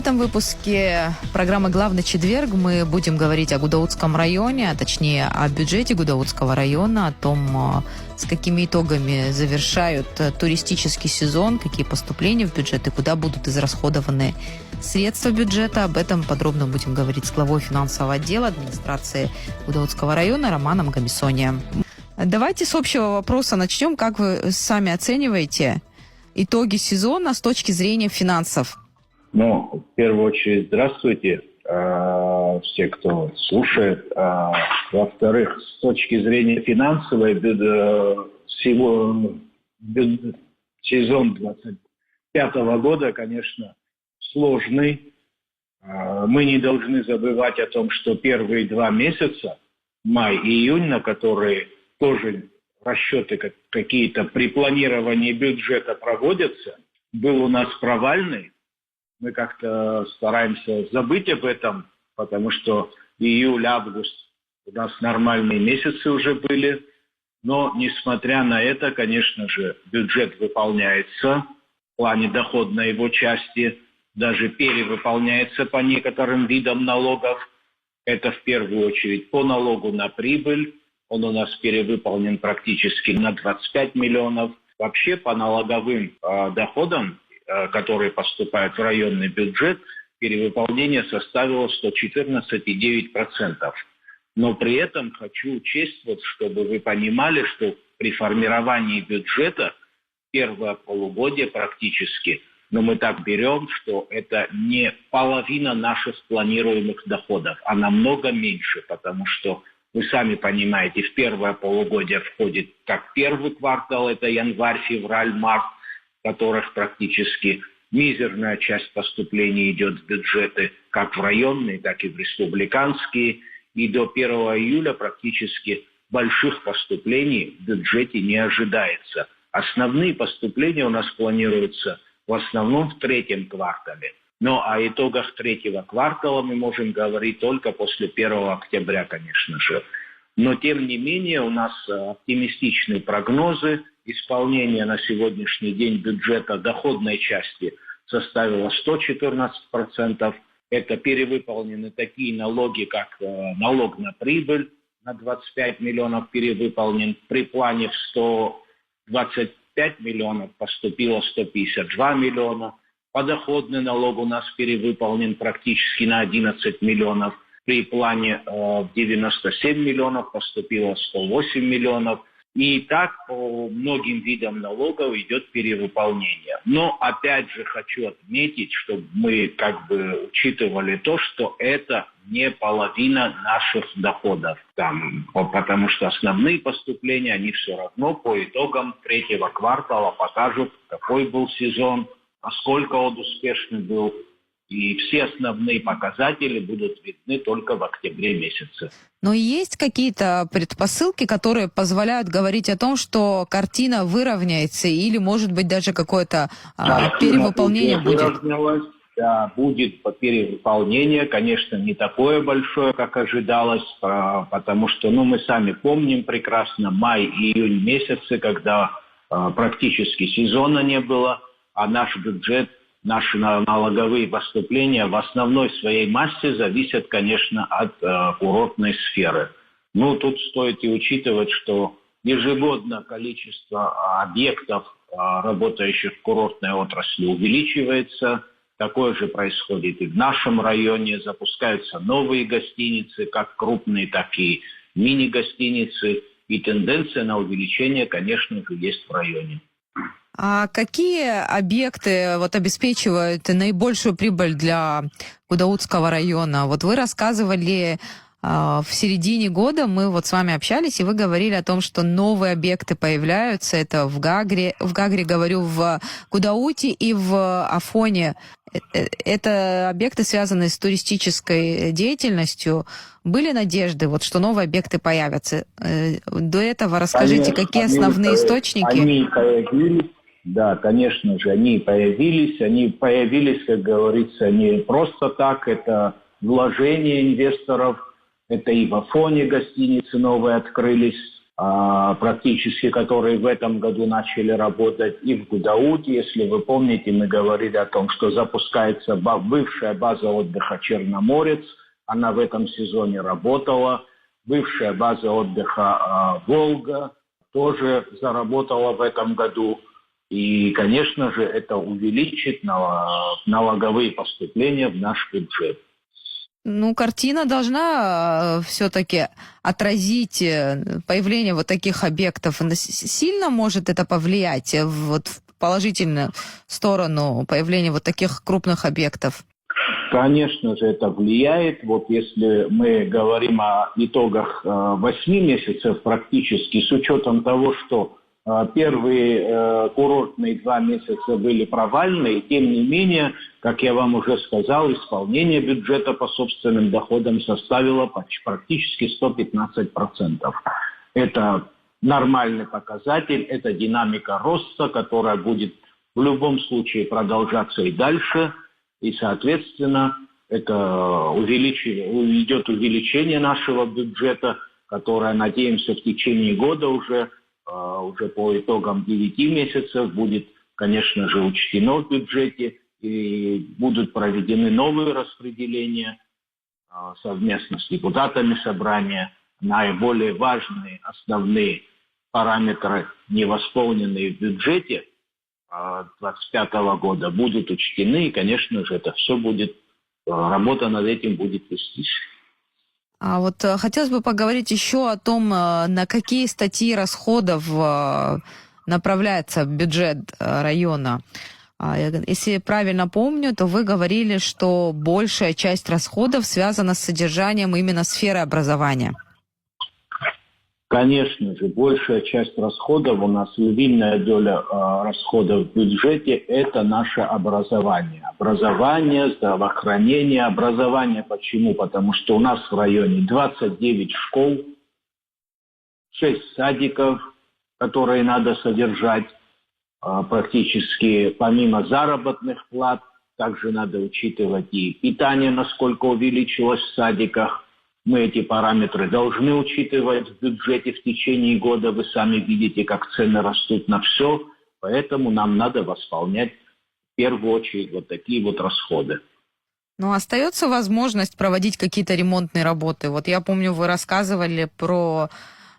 этом выпуске программы «Главный четверг» мы будем говорить о Гудаутском районе, а точнее о бюджете Гудаутского района, о том, с какими итогами завершают туристический сезон, какие поступления в бюджет и куда будут израсходованы средства бюджета. Об этом подробно будем говорить с главой финансового отдела администрации Гудаутского района Романом Гамисони. Давайте с общего вопроса начнем. Как вы сами оцениваете итоги сезона с точки зрения финансов? В первую очередь, здравствуйте, все, кто слушает. Во-вторых, с точки зрения финансовой, сезон 2025 года, конечно, сложный. Мы не должны забывать о том, что первые 2 месяца, май и июнь, на которые тоже расчеты какие-то при планировании бюджета проводятся, был у нас провальный. Мы как-то стараемся забыть об этом, потому что июль, август у нас нормальные месяцы уже были. Но, несмотря на это, конечно же, бюджет выполняется в плане доходной его части, даже перевыполняется по некоторым видам налогов. Это в первую очередь по налогу на прибыль. Он у нас перевыполнен практически на 25 миллионов. Вообще по налоговым доходам, которые поступают в районный бюджет, перевыполнение составило 114,9%. Но при этом хочу учесть, чтобы вы понимали, что при формировании бюджета первое полугодие практически, но мы так берем, что это не половина наших планируемых доходов, а намного меньше, потому что вы сами понимаете, в первое полугодие входит как первый квартал, это январь, февраль, март, в которых практически мизерная часть поступлений идет в бюджеты, как в районные, так и в республиканские. И до 1 июля практически больших поступлений в бюджете не ожидается. Основные поступления у нас планируются в основном в 3-м квартале. Но о итогах 3-го квартала мы можем говорить только после 1 октября, конечно же. Но, тем не менее, у нас оптимистичные прогнозы. Исполнение на сегодняшний день бюджета доходной части составило 114%. Это перевыполнены такие налоги, как налог на прибыль на 25 миллионов перевыполнен. При плане в 125 миллионов поступило 152 миллиона. Подоходный налог у нас перевыполнен практически на 11 миллионов. При плане в 97 миллионов поступило 108 миллионов. И так по многим видам налогов идет перевыполнение. Но опять же хочу отметить, чтобы мы учитывали то, что это не половина наших доходов. Потому что основные поступления, они все равно по итогам 3-го квартала покажут, какой был сезон, насколько он успешный был. И все основные показатели будут видны только в октябре месяце. Но есть какие-то предпосылки, которые позволяют говорить о том, что картина выровняется или, может быть, даже какое-то перевыполнение будет? Да, будет перевыполнение, конечно, не такое большое, как ожидалось, потому что мы сами помним прекрасно май и июнь месяцы, когда практически сезона не было, а наш бюджет, наши налоговые поступления в основной своей массе зависят, конечно, от курортной сферы. Тут стоит и учитывать, что ежегодно количество объектов, работающих в курортной отрасли, увеличивается. Такое же происходит и в нашем районе. Запускаются новые гостиницы, как крупные, так и мини-гостиницы. И тенденция на увеличение, конечно же, есть в районе. А какие объекты обеспечивают наибольшую прибыль для Гудаутского района? Вы рассказывали в середине года, мы с вами общались, и вы говорили о том, что новые объекты появляются. Это в Гагре, в Гудауте и в Афоне. Это объекты, связанные с туристической деятельностью. Были надежды, что новые объекты появятся? До этого расскажите, какие основные источники? Они появились. Да, конечно же, они появились. Они появились, как говорится, не просто так. Это вложение инвесторов. Это и в Афоне гостиницы новые открылись. практически, которые в этом году начали работать, и в Гудауте. Если вы помните, мы говорили о том, что запускается бывшая база отдыха «Черноморец». Она в этом сезоне работала. Бывшая база отдыха «Волга» тоже заработала в этом году. И, конечно же, это увеличит налоговые поступления в наш бюджет. Ну, картина должна все-таки отразить появление вот таких объектов. Сильно может это повлиять вот в положительную сторону появления вот таких крупных объектов? Конечно же, это влияет. Вот если мы говорим о итогах 8 месяцев практически, с учетом того, что первые курортные 2 месяца были провальные, тем не менее, как я вам уже сказал, исполнение бюджета по собственным доходам составило практически 115%. Это нормальный показатель, это динамика роста, которая будет в любом случае продолжаться и дальше. И, соответственно, это идет увеличение нашего бюджета, которое, надеемся, в течение года уже по итогам 9 месяцев будет, конечно же, учтено в бюджете, и будут проведены новые распределения совместно с депутатами собрания. Наиболее важные, основные параметры, не восполненные в бюджете 2025 года, будут учтены, и, конечно же, это все будет, работа над этим будет вестись. А вот хотелось бы поговорить еще о том, на какие статьи расходов направляется бюджет района. Если правильно помню, то вы говорили, что большая часть расходов связана с содержанием именно сферы образования. Конечно же, большая часть расходов, у нас львиная доля расходов в бюджете – это наше образование. Образование, здравоохранение. Образование почему? Потому что у нас в районе 29 школ, 6 садиков, которые надо содержать. Практически помимо заработных плат, также надо учитывать и питание, насколько увеличилось в садиках. Мы эти параметры должны учитывать в бюджете в течение года. Вы сами видите, как цены растут на все. Поэтому нам надо восполнять в первую очередь вот такие вот расходы. Но остается возможность проводить какие-то ремонтные работы. Вот я помню, вы рассказывали про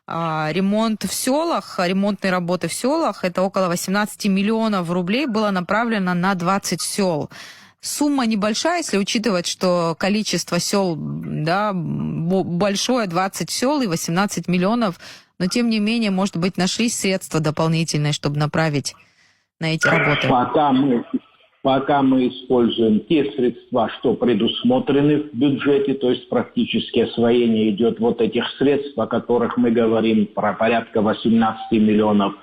ремонт в селах, ремонтные работы в селах. Это около 18 миллионов рублей было направлено на 20 сел. Сумма небольшая, если учитывать, что количество сел, да, большое, 20 сел и 18 миллионов, но тем не менее, может быть, нашлись средства дополнительные, чтобы направить на эти работы? Пока мы используем те средства, что предусмотрены в бюджете, то есть практически освоение идет вот этих средств, о которых мы говорим, про порядка 18 миллионов.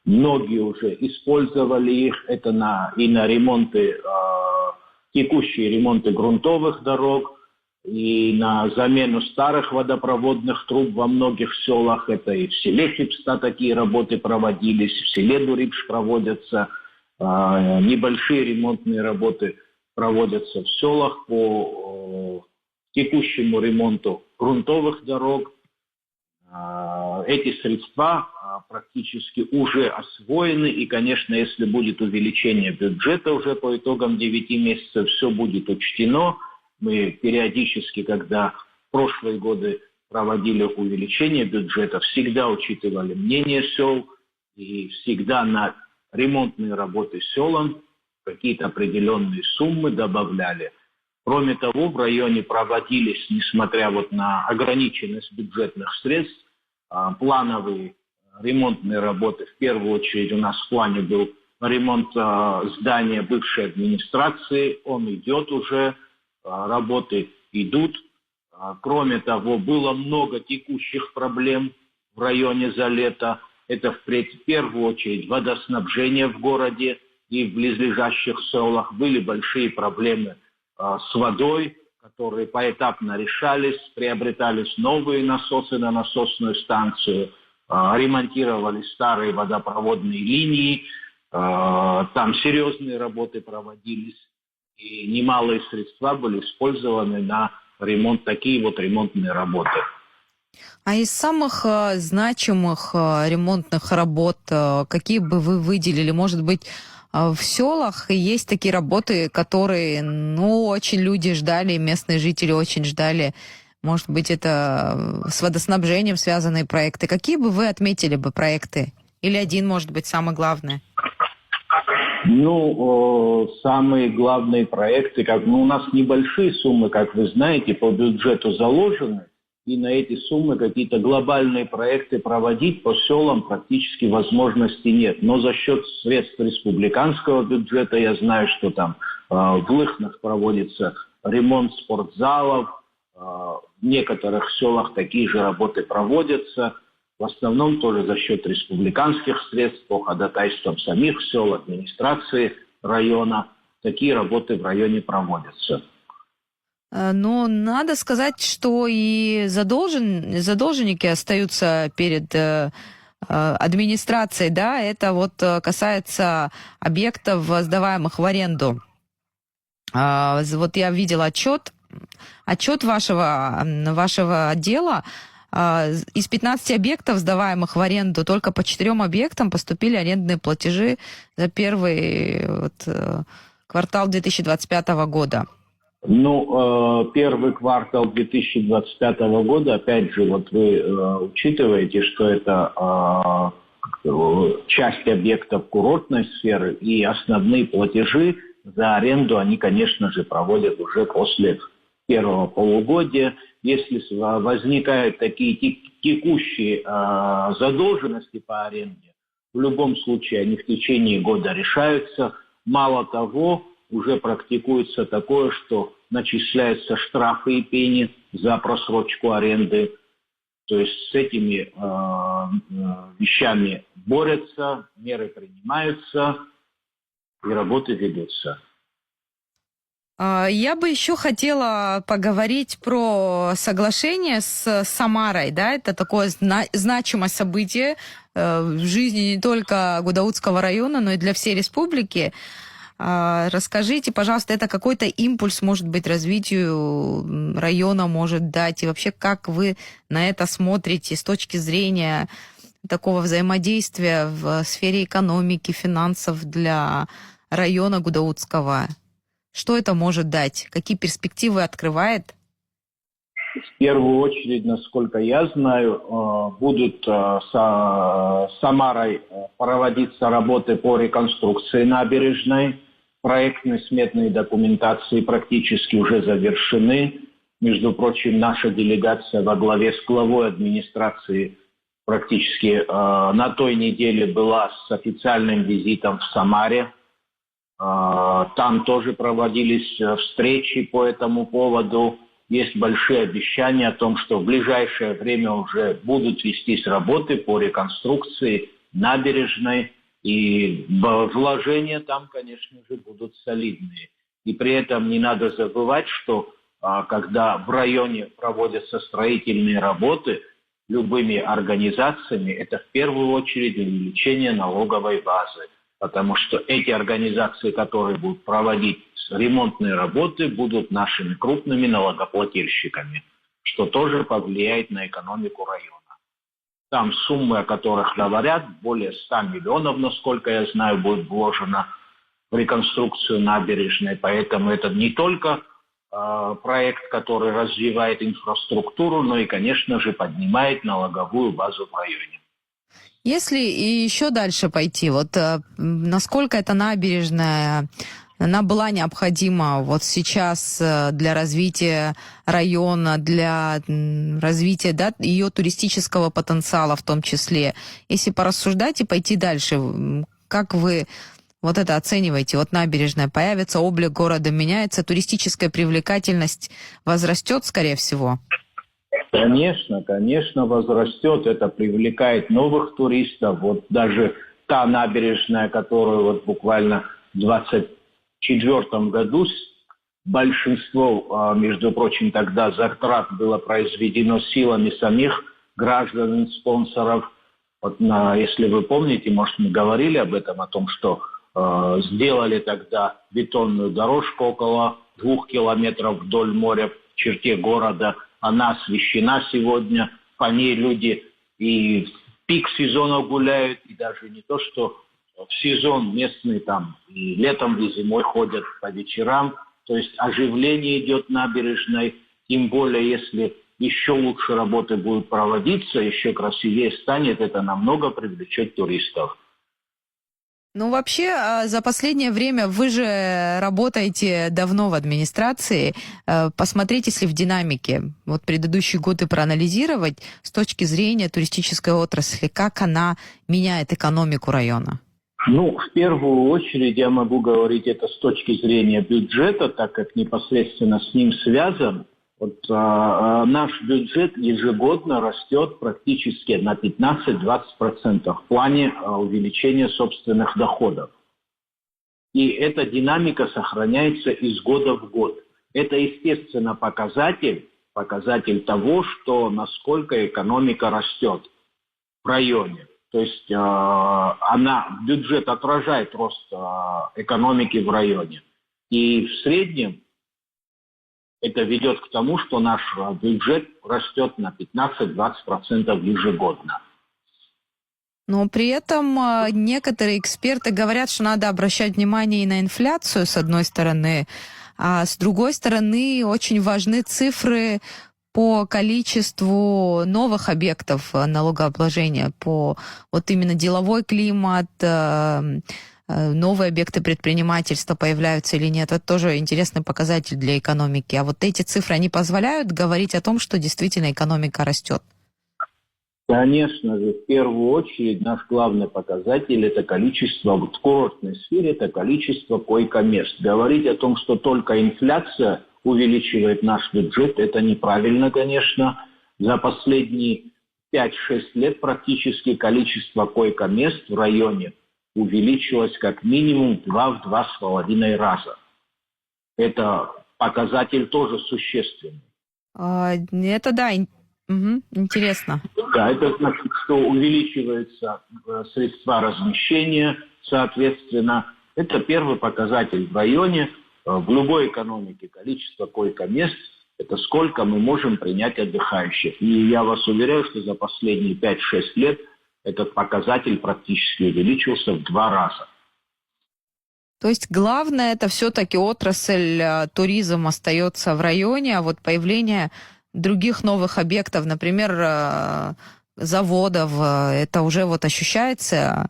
Многие уже использовали их, это на ремонты, текущие ремонты грунтовых дорог и на замену старых водопроводных труб во многих селах. Это и в селе Хипста такие работы проводились, в селе Дурипш проводятся. Небольшие ремонтные работы проводятся в селах по текущему ремонту грунтовых дорог. Эти средства практически уже освоены, и, конечно, если будет увеличение бюджета уже по итогам 9 месяцев, все будет учтено. Мы периодически, когда в прошлые годы проводили увеличение бюджета, всегда учитывали мнение сел и всегда на ремонтные работы селам какие-то определенные суммы добавляли. Кроме того, в районе проводились, несмотря вот на ограниченность бюджетных средств, плановые ремонтные работы. В первую очередь у нас в плане был ремонт здания бывшей администрации. Он идет уже, работы идут. Кроме того, было много текущих проблем в районе за лето. Это в первую очередь водоснабжение в городе и в близлежащих селах. Были большие проблемы с водой, которые поэтапно решались, приобретались новые насосы на насосную станцию, ремонтировались старые водопроводные линии, там серьезные работы проводились, и немалые средства были использованы на ремонт, такие вот ремонтные работы. А из самых значимых ремонтных работ, какие бы вы выделили? Может быть, в селах есть такие работы, которые, ну, очень люди ждали, местные жители очень ждали. Может быть, это с водоснабжением связанные проекты. Какие бы вы отметили бы проекты? Или один, может быть, самый главный? Ну, самые главные проекты, у нас небольшие суммы, как вы знаете, по бюджету заложены, и на эти суммы какие-то глобальные проекты проводить по селам практически возможности нет. Но за счет средств республиканского бюджета я знаю, что там в Лыхнах проводится ремонт спортзалов, в некоторых селах такие же работы проводятся. В основном тоже за счет республиканских средств, по ходатайствам самих сел, администрации района. Такие работы в районе проводятся. Но надо сказать, что и задолженники остаются перед администрацией, да, это вот касается объектов, сдаваемых в аренду. Вот я видела отчет вашего отдела. Из 15 объектов, сдаваемых в аренду, только по 4 объектам поступили арендные платежи за первый квартал 2025 года. Ну, первый квартал 2025 года, опять же, вот вы учитываете, что это часть объектов курортной сферы, и основные платежи за аренду, они, конечно же, проводят уже после первого полугодия. Если возникают такие текущие задолженности по аренде, в любом случае они в течение года решаются. Мало того, уже практикуется такое, что начисляются штрафы и пени за просрочку аренды. То есть с этими вещами борются, меры принимаются и работы ведутся. Я бы еще хотела поговорить про соглашение с Самарой, да, это такое значимое событие в жизни не только Гудаутского района, но и для всей республики. Расскажите, пожалуйста, это какой-то импульс, может быть, развитию района может дать, и вообще как вы на это смотрите с точки зрения такого взаимодействия в сфере экономики, финансов для района Гудаутского? Что это может дать? Какие перспективы открывает? В первую очередь, насколько я знаю, будут с Самарой проводиться работы по реконструкции набережной. Проектные сметные документации практически уже завершены. Между прочим, наша делегация во главе с главой администрации практически на той неделе была с официальным визитом в Самаре. Там тоже проводились встречи по этому поводу. Есть большие обещания о том, что в ближайшее время уже будут вестись работы по реконструкции набережной. И вложения там, конечно же, будут солидные. И при этом не надо забывать, что когда в районе проводятся строительные работы любыми организациями, это в первую очередь увеличение налоговой базы. Потому что эти организации, которые будут проводить ремонтные работы, будут нашими крупными налогоплательщиками, что тоже повлияет на экономику района. Там суммы, о которых говорят, более 100 миллионов, насколько я знаю, будет вложено в реконструкцию набережной. Поэтому это не только проект, который развивает инфраструктуру, но и, конечно же, поднимает налоговую базу в районе. Если и еще дальше пойти, вот насколько эта набережная, она была необходима вот сейчас для развития района, для развития, да, ее туристического потенциала в том числе. Если порассуждать и пойти дальше, как вы вот это оцениваете? Вот набережная появится, облик города меняется, туристическая привлекательность возрастет, скорее всего? Конечно, возрастет. Это привлекает новых туристов. Вот даже та набережная, которую вот буквально в 2024 году большинство, между прочим, тогда затрат было произведено силами самих граждан и спонсоров. Вот если вы помните, может, мы говорили об этом, о том, что сделали тогда бетонную дорожку около 2 километров вдоль моря в черте города. Она освещена сегодня, по ней люди и в пик сезона гуляют, и даже не то, что в сезон местные там и летом, и зимой ходят по вечерам. То есть оживление идет набережной, тем более если еще лучше работы будут проводиться, еще красивее станет, это намного привлечет туристов. Ну, вообще, за последнее время вы же работаете давно в администрации. Посмотреть, если в динамике, вот предыдущие годы проанализировать с точки зрения туристической отрасли, как она меняет экономику района. Ну, в первую очередь я могу говорить это с точки зрения бюджета, так как непосредственно с ним связан. Вот, наш бюджет ежегодно растет практически на 15-20% в плане увеличения собственных доходов. И эта динамика сохраняется из года в год. Это, естественно, показатель того, что насколько экономика растет в районе. То есть бюджет отражает рост экономики в районе. И в среднем это ведет к тому, что наш бюджет растет на 15-20% ежегодно. Но при этом некоторые эксперты говорят, что надо обращать внимание и на инфляцию, с одной стороны, а с другой стороны очень важны цифры по количеству новых объектов налогообложения, по вот именно деловой климат, новые объекты предпринимательства появляются или нет. Это тоже интересный показатель для экономики. А вот эти цифры, они позволяют говорить о том, что действительно экономика растет? Конечно же, в первую очередь наш главный показатель – это количество, в курортной сфере, это количество койко-мест. Говорить о том, что только инфляция увеличивает наш бюджет, это неправильно, конечно. За последние 5-6 лет практически количество койко-мест в районе увеличилось как минимум 2-2,5 раза. Это показатель тоже существенный. Это да, интересно. Да, это значит, что увеличиваются средства размещения, соответственно. Это первый показатель в районе. В любой экономике количество койко-мест – это сколько мы можем принять отдыхающих. И я вас уверяю, что за последние 5-6 лет этот показатель практически увеличился в 2 раза. То есть главное это все-таки отрасль туризм остается в районе, а вот появление других новых объектов, например, заводов, это уже вот ощущается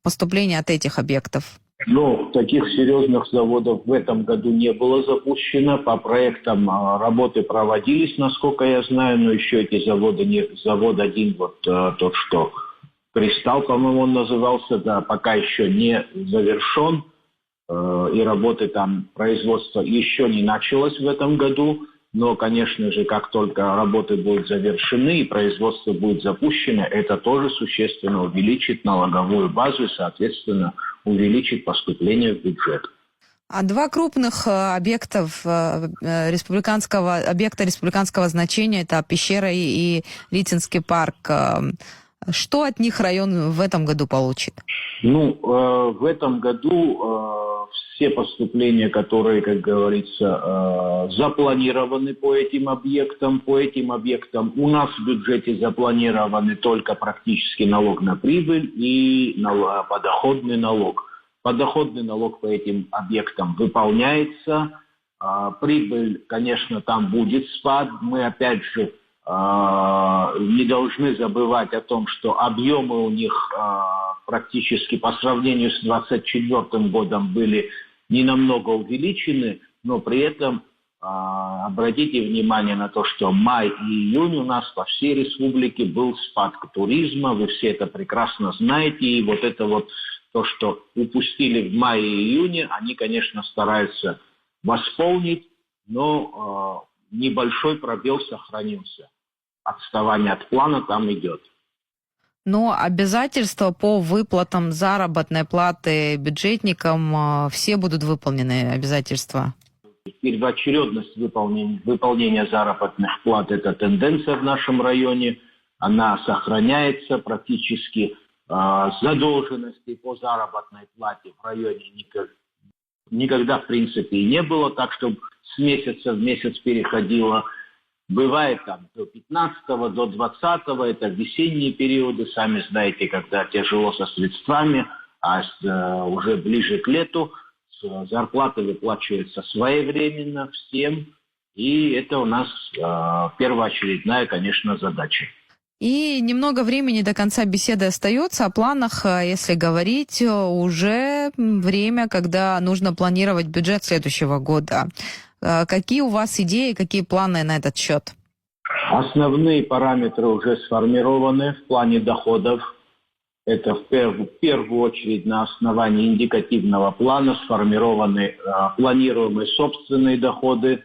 поступление от этих объектов? Но таких серьезных заводов в этом году не было запущено. По проектам работы проводились, насколько я знаю, но еще эти заводы, завод один, вот тот, что «Кристалл», по-моему, он назывался, да, пока еще не завершен. И работы там, производства еще не началось в этом году. Но, конечно же, как только работы будут завершены и производство будет запущено, это тоже существенно увеличит налоговую базу и, соответственно, увеличит поступление в бюджет. А два крупных объекта республиканского значения – это Пещера и Литинский парк. Что от них район в этом году получит? Ну, в этом году все поступления, которые, как говорится, запланированы по этим объектам. По этим объектам у нас в бюджете запланированы только практически налог на прибыль и подоходный налог. Подоходный налог по этим объектам выполняется. Прибыль, конечно, там будет спад. Мы, опять же, не должны забывать о том, что объемы у них практически по сравнению с 2024 годом были не намного увеличены, но при этом обратите внимание на то, что май и июнь у нас по всей республике был спад туризма, вы все это прекрасно знаете, и вот это вот то, что упустили в мае и июне, они, конечно, стараются восполнить, но небольшой пробел сохранился. Отставание от плана там идет. Но обязательства по выплатам заработной платы бюджетникам все будут выполнены, обязательства? Первоочередность выполнения заработных плат – это тенденция в нашем районе. Она сохраняется практически. Задолженностей по заработной плате в районе никогда в принципе и не было, так что с месяца в месяц переходило. Бывает там до 15-го, до 20-го, это весенние периоды, сами знаете, когда тяжело со средствами, уже ближе к лету зарплаты выплачиваются своевременно всем, и это у нас первоочередная, конечно, задача. И немного времени до конца беседы остается. О планах, если говорить, уже время, когда нужно планировать бюджет следующего года. Какие у вас идеи, какие планы на этот счет? Основные параметры уже сформированы в плане доходов. Это в первую очередь на основании индикативного плана сформированы планируемые собственные доходы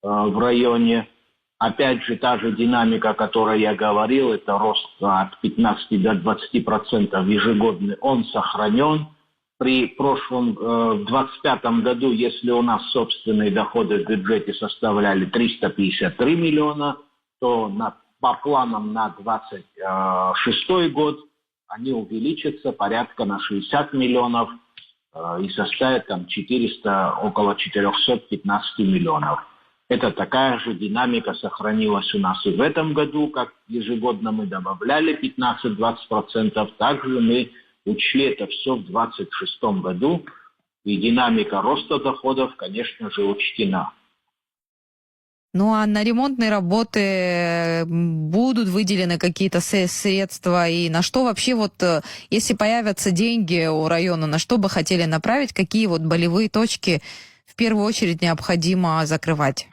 в районе. Опять же, та же динамика, о которой я говорил, это рост от 15 до 20% ежегодный, он сохранен. При прошлом, в 2025 году, если у нас собственные доходы в бюджете составляли 353 миллиона, то по планам на 2026 год они увеличатся порядка на 60 миллионов и составят там около 415 миллионов. Это такая же динамика сохранилась у нас и в этом году, как ежегодно мы добавляли 15-20%. Также мы учли это все в 2026 году, и динамика роста доходов, конечно же, учтена. Ну а на ремонтные работы будут выделены какие-то средства? И на что вообще, если появятся деньги у района, на что бы хотели направить? Какие болевые точки в первую очередь необходимо закрывать?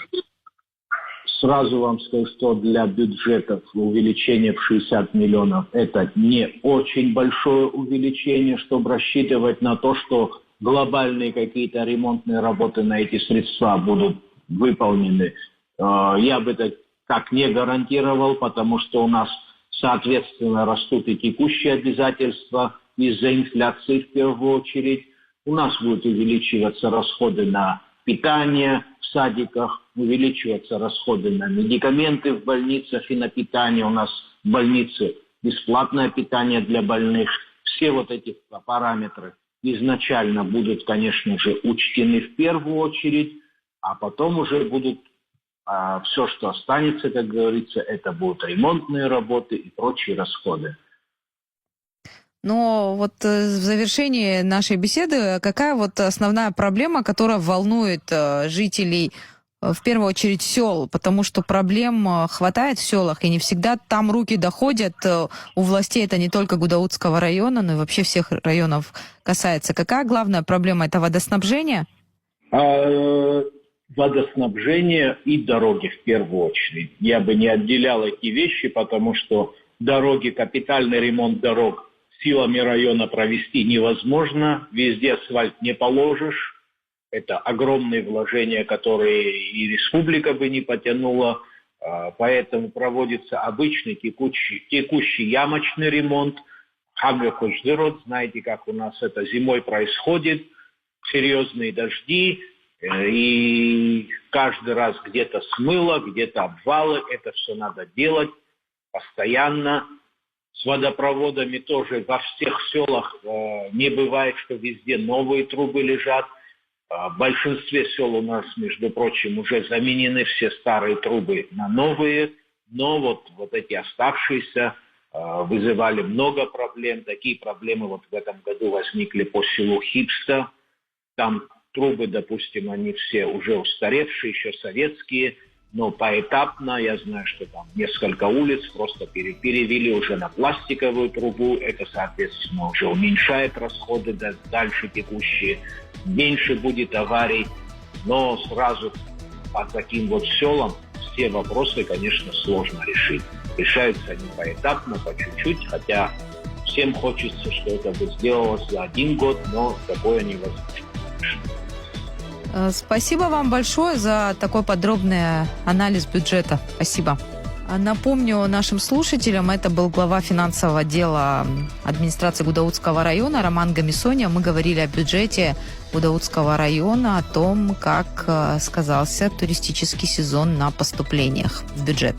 Сразу вам скажу, что для бюджетов увеличение в 60 миллионов – это не очень большое увеличение, чтобы рассчитывать на то, что глобальные какие-то ремонтные работы на эти средства будут выполнены. Я бы это так не гарантировал, потому что у нас, соответственно, растут и текущие обязательства из-за инфляции в первую очередь. У нас будут увеличиваться расходы на питание в садиках, увеличиваться расходы на медикаменты в больницах и на питание. У нас в больнице бесплатное питание для больных. Все эти параметры изначально будут, конечно же, учтены в первую очередь, а потом уже будут все, что останется, как говорится, это будут ремонтные работы и прочие расходы. Но в завершении нашей беседы, какая основная проблема, которая волнует жителей, в первую очередь, сел? Потому что проблем хватает в селах, и не всегда там руки доходят. У властей это не только Гудаутского района, но и вообще всех районов касается. Какая главная проблема? Это водоснабжение? Водоснабжение и дороги в первую очередь. Я бы не отделял эти вещи, потому что дороги, капитальный ремонт дорог силами района провести невозможно. Везде асфальт не положишь. Это огромные вложения, которые и республика бы не потянула. Поэтому проводится обычный текущий ямочный ремонт. Знаете, как у нас это зимой происходит. Серьезные дожди. И каждый раз где-то смыло, где-то обвалы. Это все надо делать постоянно. С водопроводами тоже во всех селах не бывает, что везде новые трубы лежат. В большинстве сел у нас, между прочим, уже заменены все старые трубы на новые. Но эти оставшиеся вызывали много проблем. Такие проблемы в этом году возникли по селу Хипста. Там трубы, допустим, они все уже устаревшие, еще советские, но поэтапно, я знаю, что там несколько улиц просто перевели уже на пластиковую трубу, это, соответственно, уже уменьшает расходы дальше текущие, меньше будет аварий, но сразу по таким селам все вопросы, конечно, сложно решить. Решаются они поэтапно, по чуть-чуть, хотя всем хочется, что это бы сделалось за 1 год, но такое невозможно. Спасибо вам большое за такой подробный анализ бюджета. Спасибо. Напомню нашим слушателям, это был глава финансового отдела администрации Гудаутского района Роман Гамисоня. Мы говорили о бюджете Гудаутского района, о том, как сказался туристический сезон на поступлениях в бюджет.